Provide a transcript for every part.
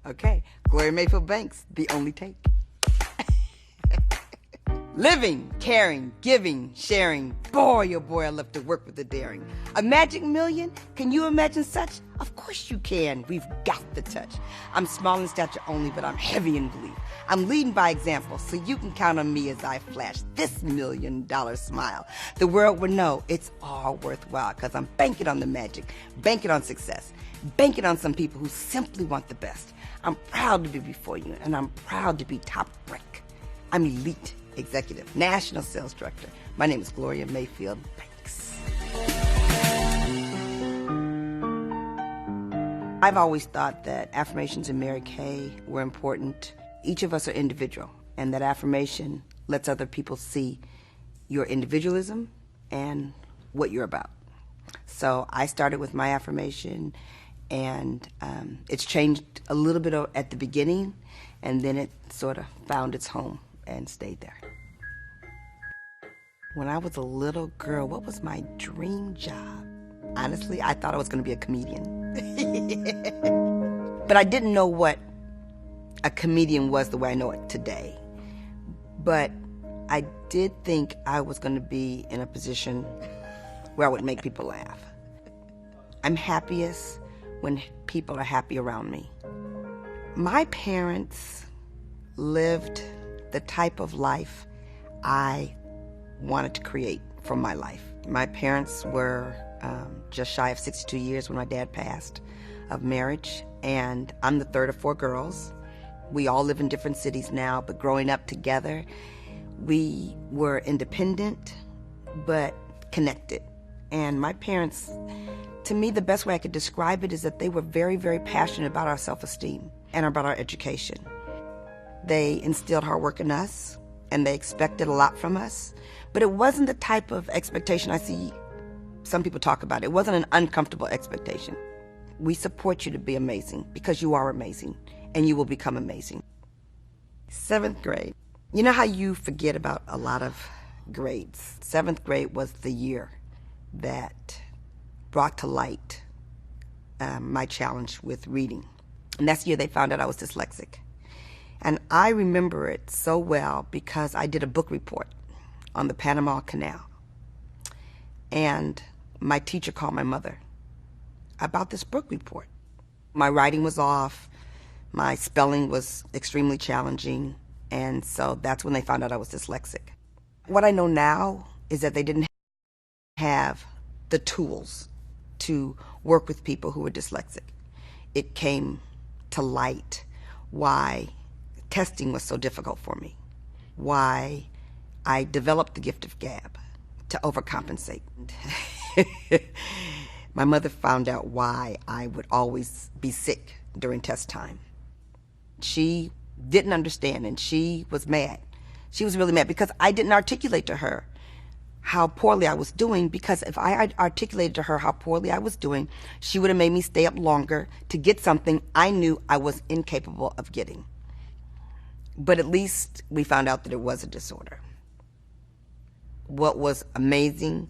Okay, Gloria Mayfield Banks, the only take. Living, caring, giving, sharing. Boy, oh boy, I love to work with the daring. A magic million? Can you imagine such? Of course you can. We've got the touch. I'm small in stature only, but I'm heavy in belief. I'm leading by example, so you can count on me as I flash this $1 million smile. The world will know it's all worthwhile, because I'm banking on the magic, banking on success, banking on some people who simply want the best. I'm proud to be before you, and I'm proud to be top rank. I'm elite. Executive, National Sales Director. My name is Gloria Mayfield Banks. I've always thought that affirmations in Mary Kay were important. Each of us are individual, and that affirmation lets other people see your individualism and what you're about. So I started with my affirmation, and it's changed a little bit at the beginning, and then it sort of found its home and stayed there. When I was a little girl, what was my dream job? Honestly, I thought I was going to be a comedian. But I didn't know what a comedian was the way I know it today. But I did think I was going to be in a position where I would make people laugh. I'm happiest when people are happy around me. My parents lived the type of life I wanted to create for my life. My parents were just shy of 62 years when my dad passed of marriage, and I'm the third of 4 girls. We all live in different cities now, but growing up together, we were independent but connected. And my parents, to me, the best way I could describe it is that they were very, very passionate about our self-esteem and about our education. They instilled hard work in us, and they expected a lot from us. But it wasn't the type of expectation I see some people talk about. It wasn't an uncomfortable expectation. We support you to be amazing because you are amazing, and you will become amazing. 7th grade. You know how you forget about a lot of grades? 7th grade was the year that brought to light my challenge with reading. And that's the year they found out I was dyslexic. And I remember it so well because I did a book report on the Panama Canal. And my teacher called my mother about this book report. My writing was off, my spelling was extremely challenging, and so that's when they found out I was dyslexic. What I know now is that they didn't have the tools to work with people who were dyslexic. It came to light why testing was so difficult for me, why I developed the gift of gab to overcompensate. My mother found out why I would always be sick during test time. She didn't understand, and she was mad. She was really mad because I didn't articulate to her how poorly I was doing, because if I had articulated to her how poorly I was doing, she would have made me stay up longer to get something I knew I was incapable of getting. But at least we found out that it was a disorder. What was amazing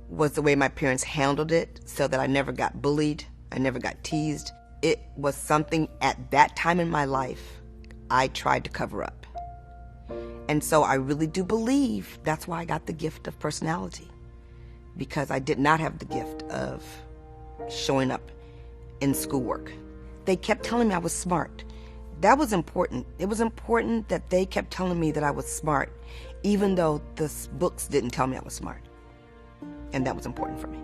was the way my parents handled it, so that I never got bullied, I never got teased. It was something at that time in my life I tried to cover up. And so I really do believe that's why I got the gift of personality, because I did not have the gift of showing up in schoolwork. They kept telling me I was smart. That was important. It was important that they kept telling me that I was smart, even though the books didn't tell me I was smart. And that was important for me.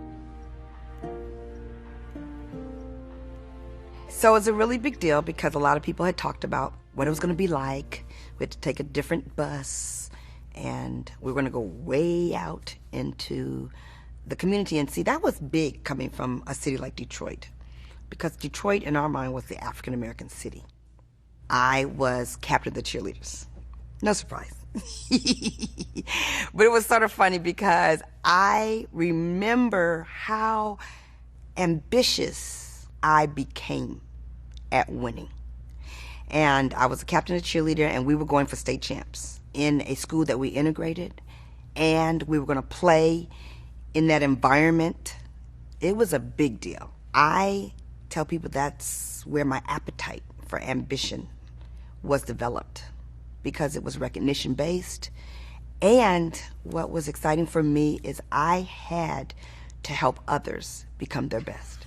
So it was a really big deal because a lot of people had talked about what it was going to be like. We had to take a different bus, and we were going to go way out into the community. And see, that was big coming from a city like Detroit, because Detroit in our mind was the African-American city. I was captain of the cheerleaders. No surprise. But it was sort of funny because I remember how ambitious I became at winning. And I was a captain of cheerleader, and we were going for state champs in a school that we integrated, and we were going to play in that environment. It was a big deal. I tell people that's where my appetite for ambition was developed because it was recognition based. And what was exciting for me is I had to help others become their best.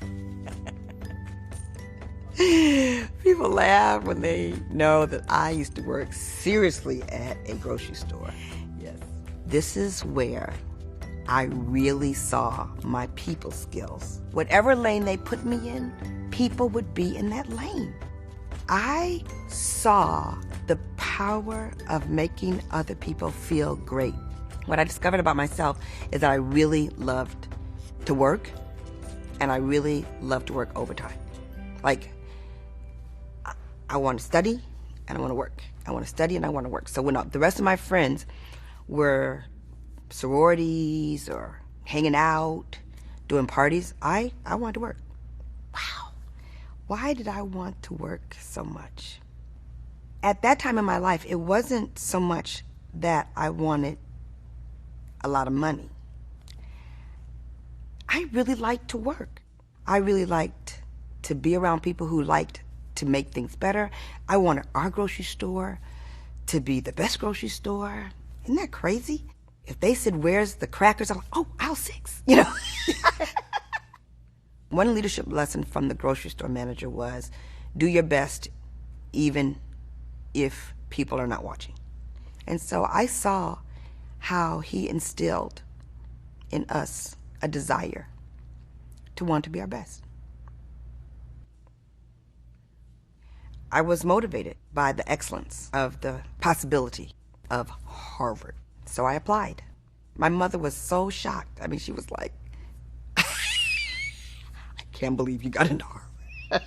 People laugh when they know that I used to work seriously at a grocery store. Yes. This is where I really saw my people skills. Whatever lane they put me in, people would be in that lane. I saw the power of making other people feel great. What I discovered about myself is that I really loved to work, and I really loved to work overtime. Like, I want to study and I want to work. I want to study and I want to work. So when the rest of my friends were sororities or hanging out, doing parties, I wanted to work. Wow. Why did I want to work so much? At that time in my life, it wasn't so much that I wanted a lot of money. I really liked to work. I really liked to be around people who liked to make things better. I wanted our grocery store to be the best grocery store. Isn't that crazy? If they said, where's the crackers? I'm like, oh, aisle 6, you know. One leadership lesson from the grocery store manager was, do your best even if people are not watching. And so I saw how he instilled in us a desire to want to be our best. I was motivated by the excellence of the possibility of Harvard. So I applied. My mother was so shocked. I mean, she was like, I can't believe you got into Harvard.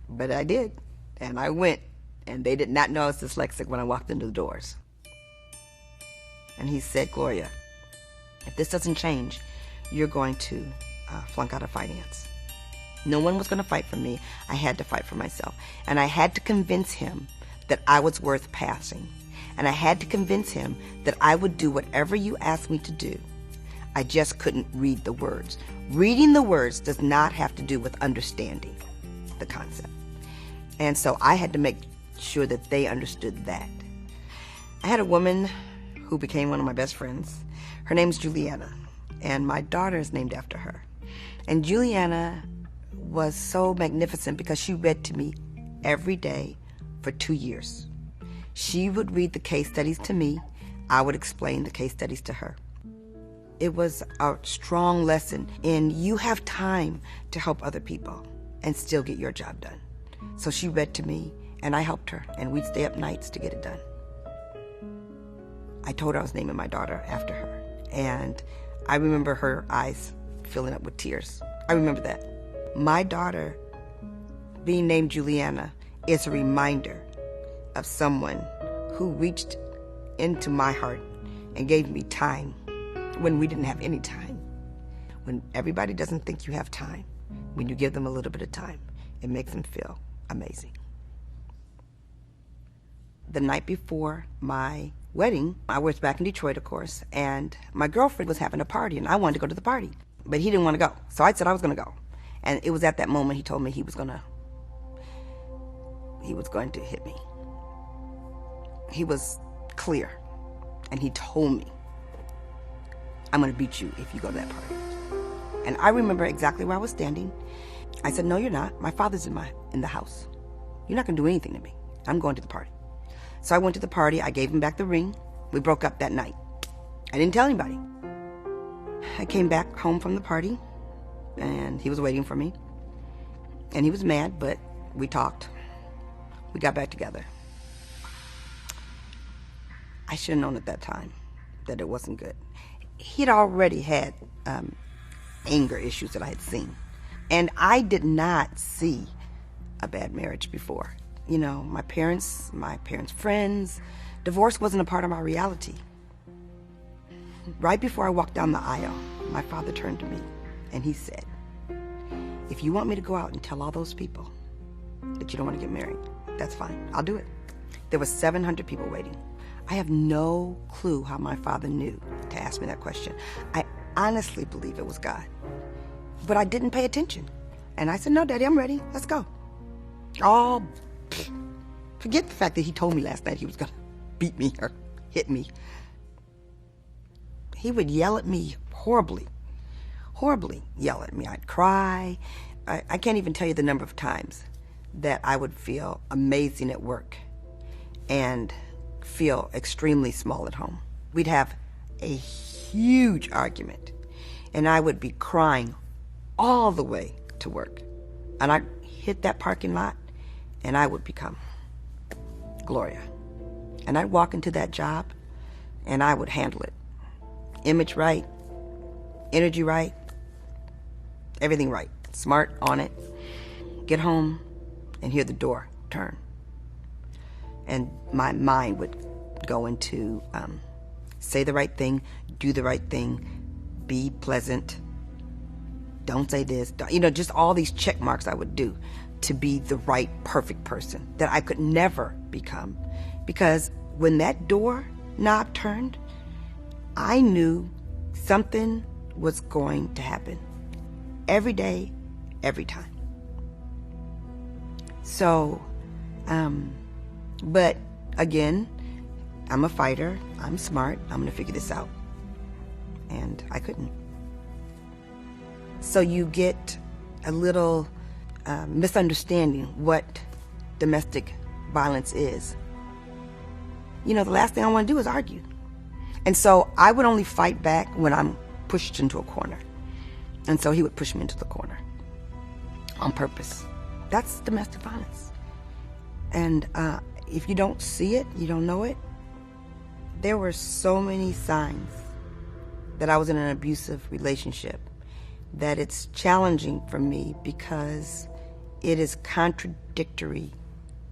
But I did, and I went, and they did not know I was dyslexic when I walked into the doors. And he said, Gloria, if this doesn't change, you're going to flunk out of finance. No one was going to fight for me. I had to fight for myself. And I had to convince him that I was worth passing. And I had to convince him that I would do whatever you asked me to do. I just couldn't read the words. Reading the words does not have to do with understanding the concept. And so I had to make sure that they understood that. I had a woman who became one of my best friends. Her name's Juliana, and my daughter is named after her. And Juliana was so magnificent because she read to me every day for 2 years. She would read the case studies to me. I would explain the case studies to her. It was a strong lesson in you have time to help other people and still get your job done. So she read to me, and I helped her, and we'd stay up nights to get it done. I told her I was naming my daughter after her, and I remember her eyes filling up with tears. I remember that. My daughter being named Juliana is a reminder of someone who reached into my heart and gave me time when we didn't have any time. When everybody doesn't think you have time, when you give them a little bit of time, it makes them feel amazing. The night before my wedding, I was back in Detroit, of course, and my girlfriend was having a party, and I wanted to go to the party, but he didn't want to go. So I said I was going to go. And it was at that moment he told me he was going to hit me. He was clear, and he told me, I'm going to beat you if you go to that party. And I remember exactly where I was standing. I said, no, you're not. My father's in the house. You're not going to do anything to me. I'm going to the party. So I went to the party. I gave him back the ring. We broke up that night. I didn't tell anybody. I came back home from the party, and he was waiting for me. And he was mad, but we talked. We got back together. I should have known at that time that it wasn't good. He'd already had anger issues that I had seen. And I did not see a bad marriage before. You know, my parents' friends, divorce wasn't a part of my reality. Right before I walked down the aisle, my father turned to me and he said, if you want me to go out and tell all those people that you don't want to get married, that's fine. I'll do it. There were 700 people waiting. I have no clue how my father knew to ask me that question. I honestly believe it was God. But I didn't pay attention. And I said, no, Daddy, I'm ready. Let's go. All Forget the fact that he told me last night he was going to beat me or hit me. He would yell at me horribly yell at me. I'd cry. I can't even tell you the number of times that I would feel amazing at work and feel extremely small at home. We'd have a huge argument, and I would be crying all the way to work. And I'd hit that parking lot, and I would become Gloria. And I'd walk into that job, and I would handle it. Image right, energy right, everything right. Smart on it. Get home and hear the door turn. And my mind would go into say the right thing, do the right thing, be pleasant, don't say this, just all these check marks I would do to be the right, perfect person that I could never become. Because when that door knob turned, I knew something was going to happen. Every day, every time. So, but again, I'm a fighter. I'm smart. I'm going to figure this out. And I couldn't. So you get a little misunderstanding what domestic violence is. The last thing I want to do is argue. And so I would only fight back when I'm pushed into a corner. And so he would push me into the corner on purpose. That's domestic violence. And if you don't see it, you don't know it, there were so many signs that I was in an abusive relationship that it's challenging for me because it is contradictory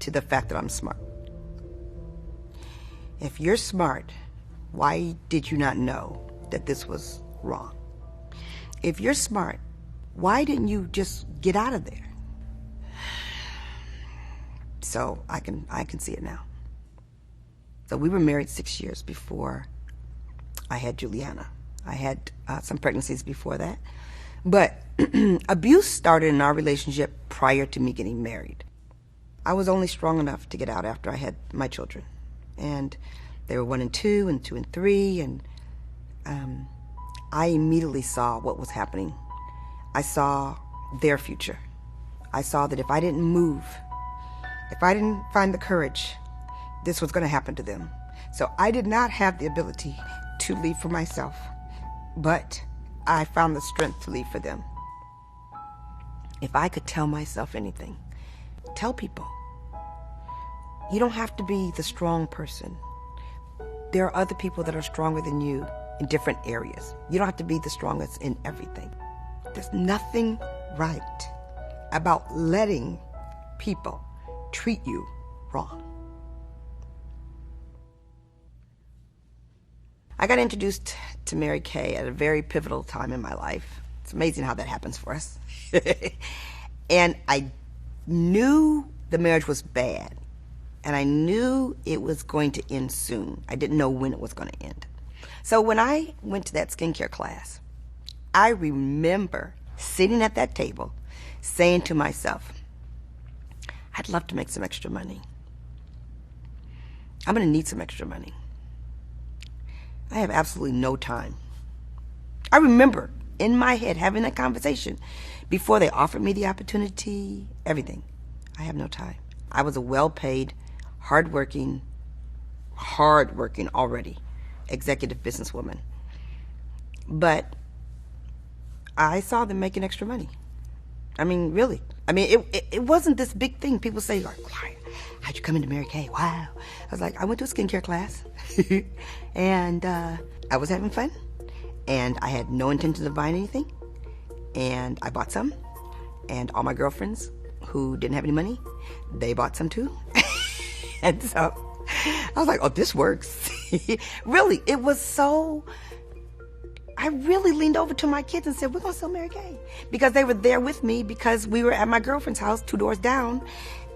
to the fact that I'm smart. If you're smart, why did you not know that this was wrong? If you're smart, why didn't you just get out of there? So I can see it now. So we were married 6 years before I had Juliana. I had some pregnancies before that. But abuse started in our relationship prior to me getting married. I was only strong enough to get out after I had my children. And they were 1 and 2 and 2 and 3. And I immediately saw what was happening. I saw their future. I saw that if I didn't move, if I didn't find the courage, this was going to happen to them. So I did not have the ability to leave for myself, but I found the strength to leave for them. If I could tell myself anything, tell people. You don't have to be the strong person. There are other people that are stronger than you in different areas. You don't have to be the strongest in everything. There's nothing right about letting people treat you wrong. I got introduced to Mary Kay at a very pivotal time in my life. It's amazing how that happens for us. And I knew the marriage was bad, and I knew it was going to end soon. I didn't know when it was going to end. So when I went to that skincare class, I remember sitting at that table saying to myself, I'd love to make some extra money. I'm going to need some extra money. I have absolutely no time. I remember in my head having that conversation before they offered me the opportunity, everything. I have no time. I was a well-paid, hard-working already executive businesswoman. But I saw them making extra money. I mean, really. I mean, it wasn't this big thing. People say, how'd you come into Mary Kay? Wow. I was like, I went to a skincare class. And I was having fun. And I had no intention of buying anything. And I bought some. And all my girlfriends who didn't have any money, they bought some too. And so I was like, oh, this works. Really, it was so... I really leaned over to my kids and said, we're going to sell Mary Kay. Because they were there with me because we were at my girlfriend's house 2 doors down.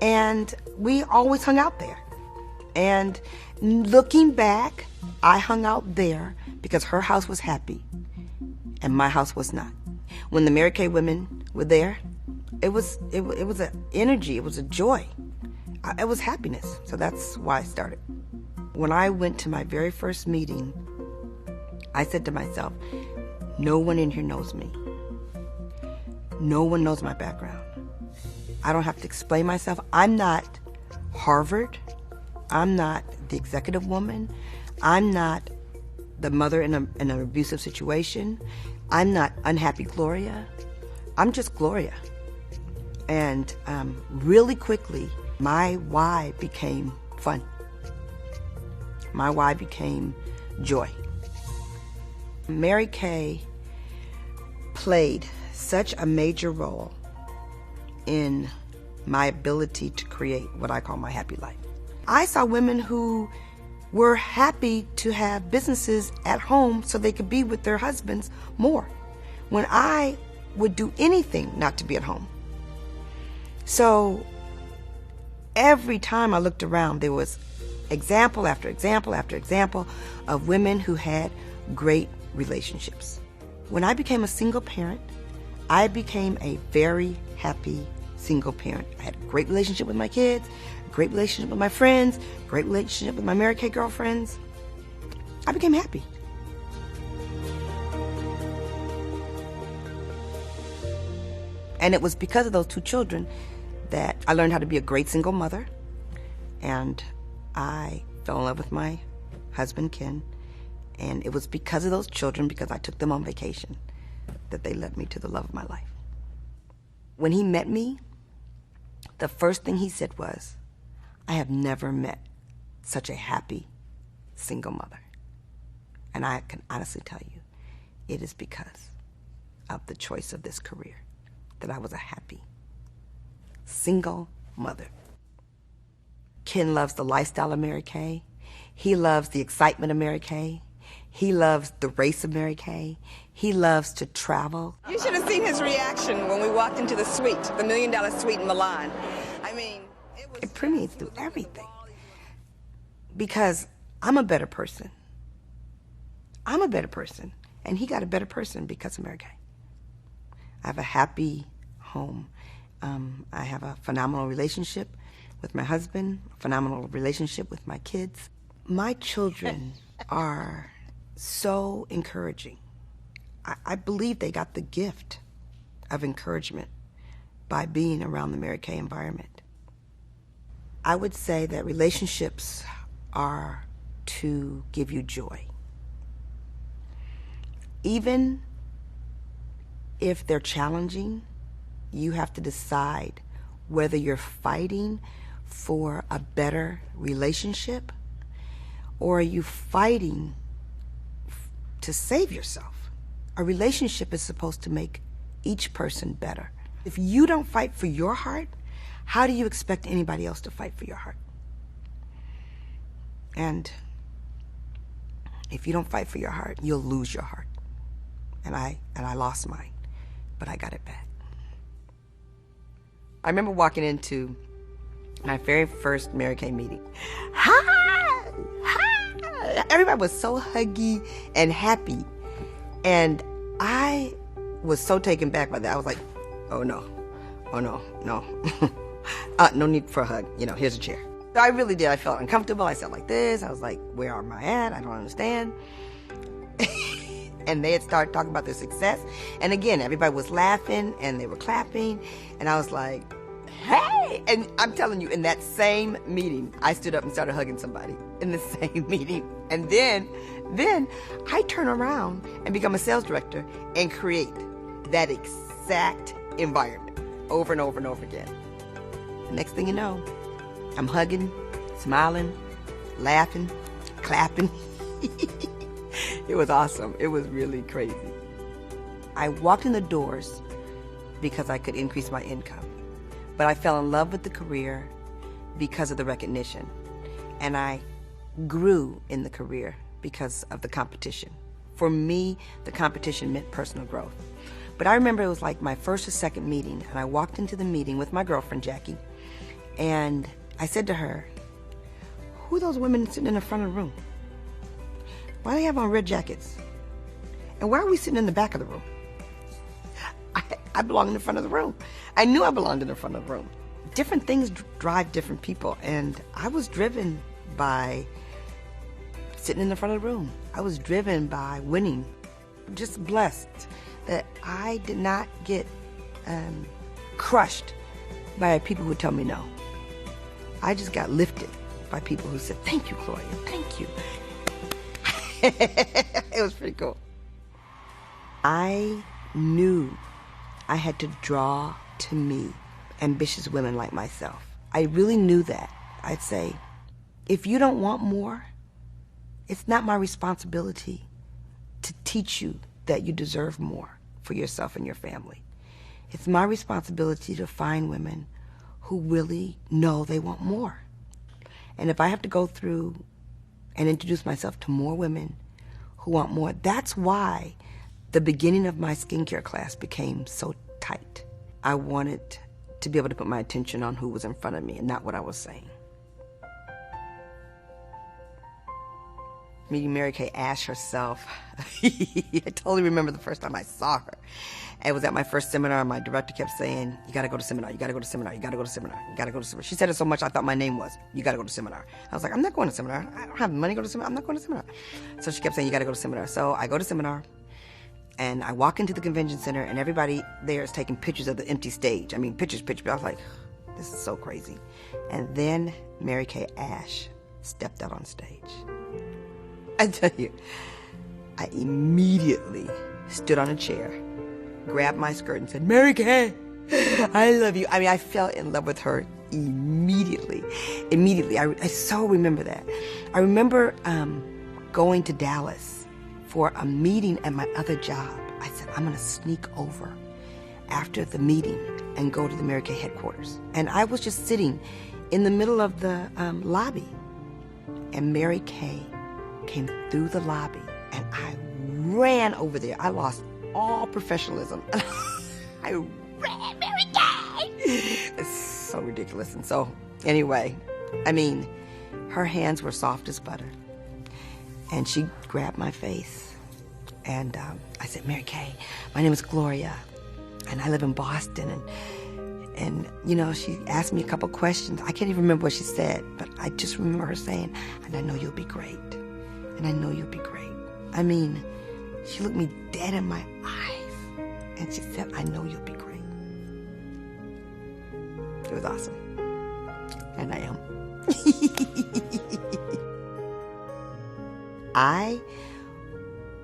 And we always hung out there. And looking back, I hung out there because her house was happy and my house was not. When the Mary Kay women were there, it was an energy, it was a joy. it was happiness. So that's why I started. When I went to my very first meeting, I said to myself, no one in here knows me. No one knows my background. I don't have to explain myself. I'm not Harvard. I'm not the executive woman. I'm not the mother in an abusive situation. I'm not unhappy Gloria. I'm just Gloria. And really quickly, my why became fun. My why became joy. Mary Kay played such a major role in my ability to create what I call my happy life. I saw women who were happy to have businesses at home so they could be with their husbands more, when I would do anything not to be at home. So every time I looked around, there was example after example after example of women who had great relationships. When I became a single parent, I became a very happy single parent. I had a great relationship with my kids, a great relationship with my friends, a great relationship with my Mary Kay girlfriends. I became happy. And it was because of those two children that I learned how to be a great single mother, and I fell in love with my husband, Ken. And it was because of those children, because I took them on vacation, that they led me to the love of my life. When he met me, the first thing he said was, I have never met such a happy single mother. And I can honestly tell you, it is because of the choice of this career that I was a happy single mother. Ken loves the lifestyle of Mary Kay. He loves the excitement of Mary Kay. He loves the race of Mary Kay. He loves to travel. You should have seen his reaction when we walked into the suite, the $1 million suite in Milan. I mean, it permeates through everything. Because I'm a better person. I'm a better person. And he got a better person because of Mary Kay. I have a happy home. I have a phenomenal relationship with my husband, a phenomenal relationship with my kids. My children are so encouraging. I believe they got the gift of encouragement by being around the Mary Kay environment. I would say that relationships are to give you joy. Even if they're challenging, you have to decide whether you're fighting for a better relationship or are you fighting to save yourself. A relationship is supposed to make each person better. If you don't fight for your heart, how do you expect anybody else to fight for your heart? And if you don't fight for your heart, you'll lose your heart. And I lost mine, but I got it back. I remember walking into my very first Mary Kay meeting. Hi! Hi! Everybody was so huggy and happy. And I was so taken back by that. I was like, oh no, no. No need for a hug. You know, here's a chair. So I really did. I felt uncomfortable. I sat like this. I was like, where am I at? I don't understand. And they had started talking about their success. And again, everybody was laughing and they were clapping. And I was like, hey! And I'm telling you, in that same meeting, I stood up and started hugging somebody in the same meeting. And then I turn around and become a sales director and create that exact environment over and over and over again. The next thing you know, I'm hugging, smiling, laughing, clapping. It was awesome. It was really crazy. I walked in the doors because I could increase my income. But I fell in love with the career because of the recognition. And I grew in the career because of the competition. For me, the competition meant personal growth. But I remember it was like my first or second meeting, and I walked into the meeting with my girlfriend, Jackie, and I said to her, who are those women sitting in the front of the room? Why do they have on red jackets? And why are we sitting in the back of the room? I belong in the front of the room. I knew I belonged in the front of the room. different things drive different people, and I was driven by sitting in the front of the room. I was driven by winning. Just blessed that I did not get crushed by people who tell me no. I just got lifted by people who said, "Thank you, Gloria, thank you." It was pretty cool. I knew I had to draw to me ambitious women like myself. I really knew that. I'd say, if you don't want more, it's not my responsibility to teach you that you deserve more for yourself and your family. It's my responsibility to find women who really know they want more. And if I have to go through and introduce myself to more women who want more, that's why the beginning of my skincare class became so tight. I wanted to be able to put my attention on who was in front of me and not what I was saying. Meeting Mary Kay Ash herself, I totally remember the first time I saw her. It was at my first seminar. My director kept saying, "You got to go to seminar, you got to go to seminar, you got to go to seminar, you got to go to seminar." She said it so much I thought my name was, "You got to go to seminar." I was like, "I'm not going to seminar. I don't have money to go to seminar. I'm not going to seminar." So she kept saying, "You got to go to seminar." So I go to seminar, and I walk into the convention center, and everybody there is taking pictures of the empty stage. I mean, pictures. I was like, this is so crazy. And then Mary Kay Ash stepped out on stage. I tell you, I immediately stood on a chair, grabbed my skirt and said, "Mary Kay, I love you." I mean, I fell in love with her immediately. I so remember that. I remember going to Dallas for a meeting at my other job. I said, I'm going to sneak over after the meeting and go to the Mary Kay headquarters. And I was just sitting in the middle of the lobby, and Mary Kay came through the lobby, and I ran over there. I lost all professionalism. I ran, Mary Kay! It's so ridiculous. And so, anyway, I mean, her hands were soft as butter. And she grabbed my face, and I said, "Mary Kay, my name is Gloria, and I live in Boston." And you know, she asked me a couple questions. I can't even remember what she said, but I just remember her saying, "And I know you'll be great. And I know you'll be great." I mean, she looked me dead in my eyes, and she said, "I know you'll be great." It was awesome. And I am. I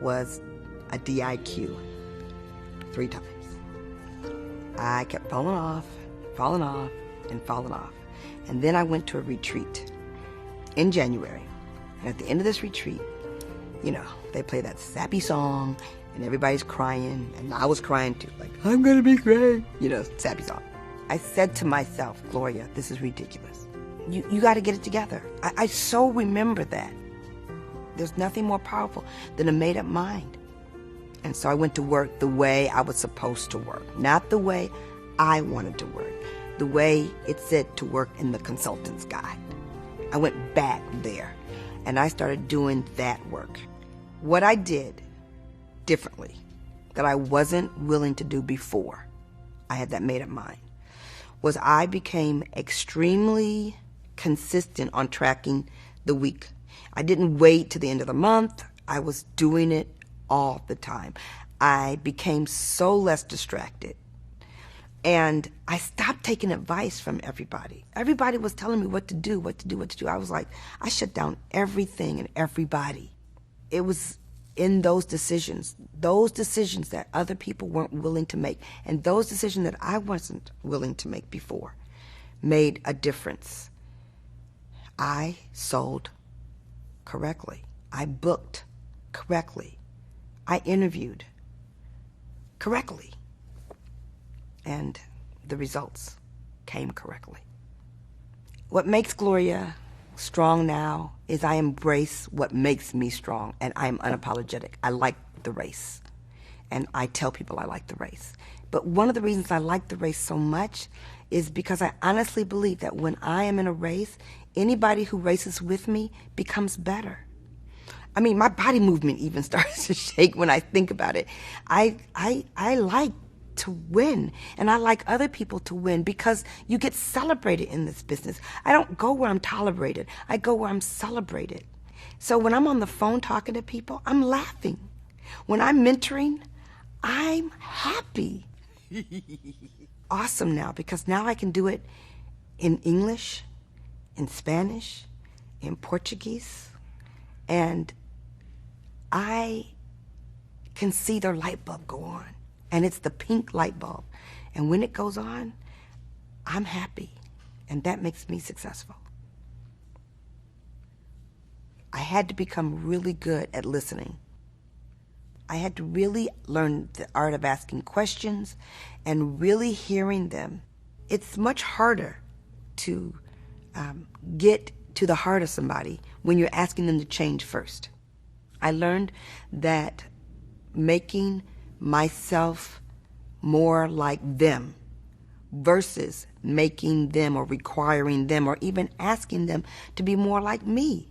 was a DIQ 3 times. I kept falling off, and falling off. And then I went to a retreat in January. And at the end of this retreat, you know, they play that sappy song, and everybody's crying, and I was crying too, like, "I'm gonna be great," you know, sappy song. I said to myself, "Gloria, this is ridiculous. You got to get it together." I so remember that. There's nothing more powerful than a made-up mind. And so I went to work the way I was supposed to work, not the way I wanted to work, the way it said to work in the consultant's guide. I went back there, and I started doing that work. What I did differently that I wasn't willing to do before I had that made-up mind was I became extremely consistent on tracking the week. I didn't wait to the end of the month. I was doing it all the time. I became so less distracted. And I stopped taking advice from everybody. Everybody was telling me what to do. I was like, I shut down everything and everybody. It was in those decisions that other people weren't willing to make, and those decisions that I wasn't willing to make before made a difference. I sold correctly. I booked correctly. I interviewed correctly. And the results came correctly. What makes Gloria strong now is I embrace what makes me strong, and I am unapologetic. I like the race, and I tell people I like the race. But one of the reasons I like the race so much is because I honestly believe that when I am in a race, anybody who races with me becomes better. I mean, my body movement even starts to shake when I think about it. I like to win, and I like other people to win because you get celebrated in this business. I don't go where I'm tolerated. I go where I'm celebrated. So when I'm on the phone talking to people, I'm laughing. When I'm mentoring, I'm happy. Awesome now, because now I can do it in English, in Spanish, in Portuguese, and I can see their light bulb go on. And it's the pink light bulb. And when it goes on, I'm happy. And that makes me successful. I had to become really good at listening. I had to really learn the art of asking questions and really hearing them. It's much harder to get to the heart of somebody when you're asking them to change first. I learned that making myself more like them versus making them or requiring them or even asking them to be more like me.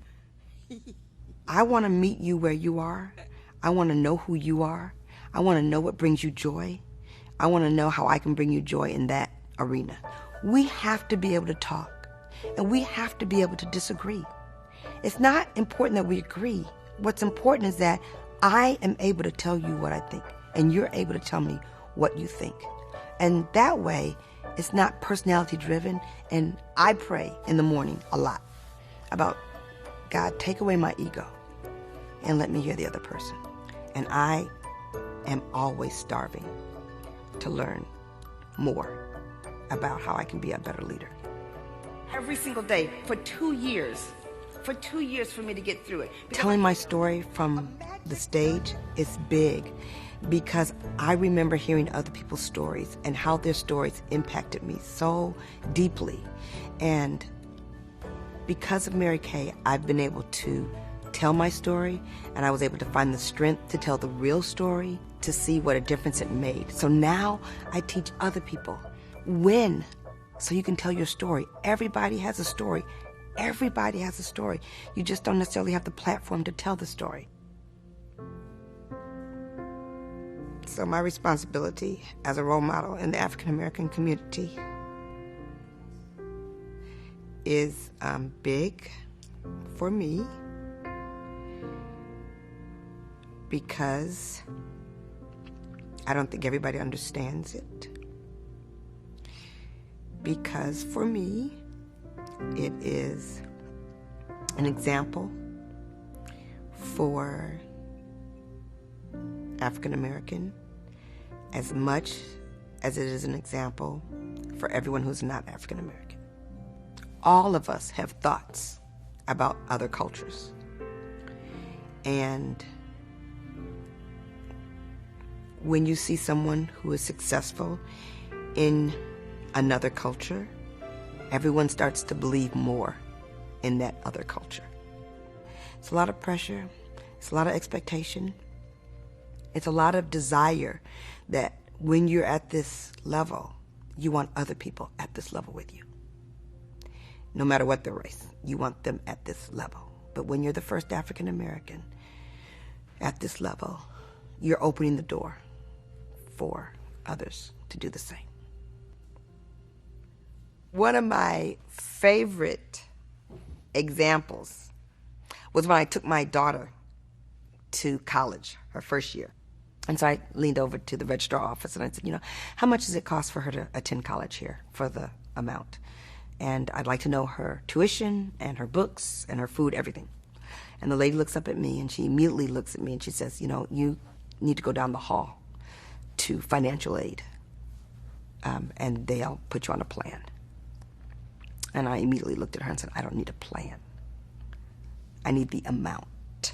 I want to meet you where you are. I want to know who you are. I want to know what brings you joy. I want to know how I can bring you joy in that arena. We have to be able to talk, and we have to be able to disagree. It's not important that we agree. What's important is that I am able to tell you what I think, and you're able to tell me what you think. And that way, it's not personality driven, and I pray in the morning a lot about, God, take away my ego and let me hear the other person. And I am always starving to learn more about how I can be a better leader. Every single day for 2 years. For 2 years for me to get through it. Telling my story from the stage is big because I remember hearing other people's stories and how their stories impacted me so deeply. And because of Mary Kay, I've been able to tell my story, and I was able to find the strength to tell the real story, to see what a difference it made. So now I teach other people, win, so you can tell your story. Everybody has a story. Everybody has a story. You just don't necessarily have the platform to tell the story. So my responsibility as a role model in the African American community is big for me because I don't think everybody understands it. Because for me, it is an example for African American as much as it is an example for everyone who's not African American. All of us have thoughts about other cultures. And when you see someone who is successful in another culture, everyone starts to believe more in that other culture. It's a lot of pressure. It's a lot of expectation. It's a lot of desire that when you're at this level, you want other people at this level with you. No matter what their race, you want them at this level. But when you're the first African American at this level, you're opening the door for others to do the same. One of my favorite examples was when I took my daughter to college, her first year. And so I leaned over to the registrar office and I said, how much does it cost for her to attend college here for the amount? And I'd like to know her tuition and her books and her food, everything. And the lady looks up at me and she immediately looks at me and she says, you need to go down the hall to financial aid and they'll put you on a plan. And I immediately looked at her and said, I don't need a plan. I need the amount.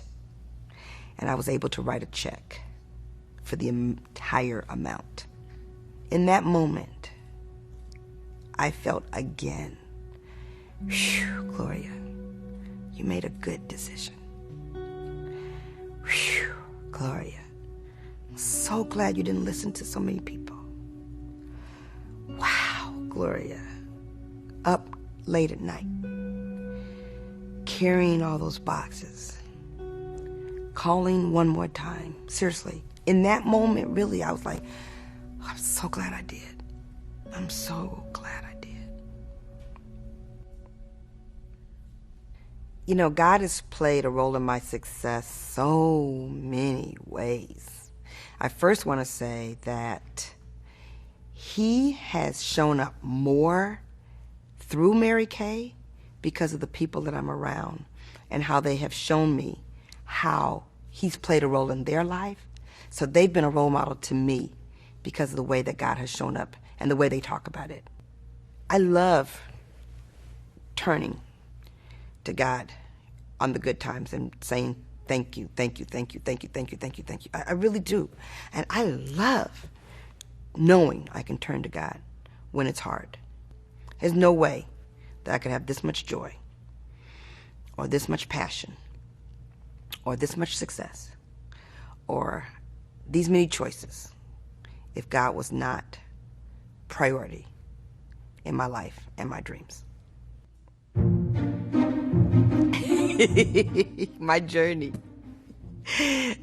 And I was able to write a check for the entire amount. In that moment, I felt again, whew, Gloria, you made a good decision. Whew, Gloria, I'm so glad you didn't listen to so many people. Wow, Gloria, up late at night, carrying all those boxes, calling one more time. Seriously, in that moment, really, I was like, I'm so glad I did. I'm so glad I did. You know, God has played a role in my success so many ways. I first want to say that He has shown up more through Mary Kay because of the people that I'm around and how they have shown me how He's played a role in their life. So they've been a role model to me because of the way that God has shown up and the way they talk about it. I love turning to God on the good times and saying thank you, thank you, thank you, thank you, thank you, thank you, thank you. I really do. And I love knowing I can turn to God when it's hard. There's no way that I could have this much joy or this much passion or this much success or these many choices if God was not priority in my life and my dreams. My journey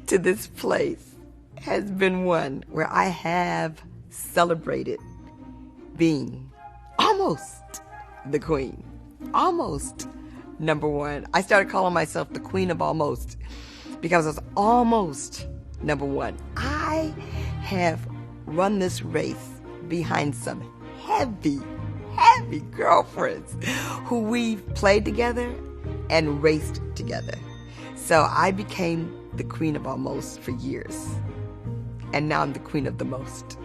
to this place has been one where I have celebrated being almost the queen, almost number one. I started calling myself the queen of almost because I was almost number one. I have run this race behind some heavy girlfriends who we've played together and raced together. So I became the queen of almost for years. And now I'm the queen of the most.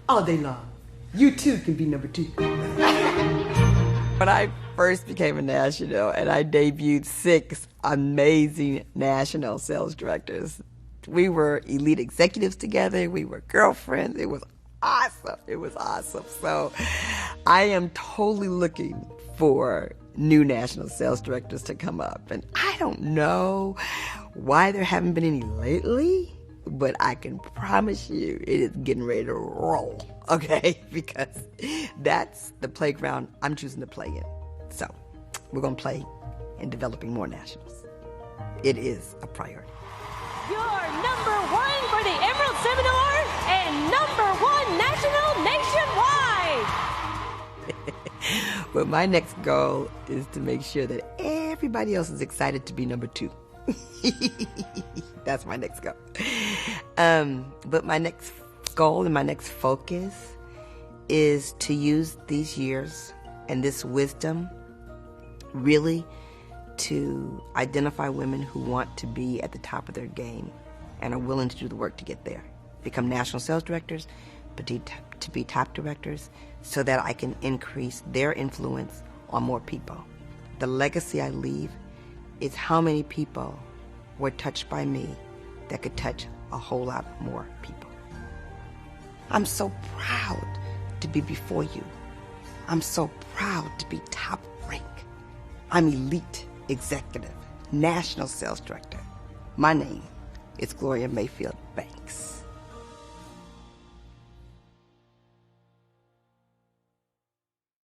All day long. You too can be number two. When I first became a national and I debuted 6 amazing national sales directors, we were elite executives together. We were girlfriends. It was awesome. It was awesome. So I am totally looking for new national sales directors to come up. And I don't know why there haven't been any lately, but I can promise you it is getting ready to roll, okay? Because that's the playground I'm choosing to play in. So we're going to play in developing more nationals. It is a priority. You're number 1 for the Emerald Seminar and number 1 national nationwide. But my next goal is to make sure that everybody else is excited to be number 2. That's my next goal. But my next goal and my next focus is to use these years and this wisdom really to identify women who want to be at the top of their game and are willing to do the work to get there. Become national sales directors, but to be top directors so that I can increase their influence on more people. The legacy I leave is how many people were touched by me that could touch a whole lot more people. I'm so proud to be before you. I'm so proud to be top rank. I'm elite executive, national sales director. My name is Gloria Mayfield Banks.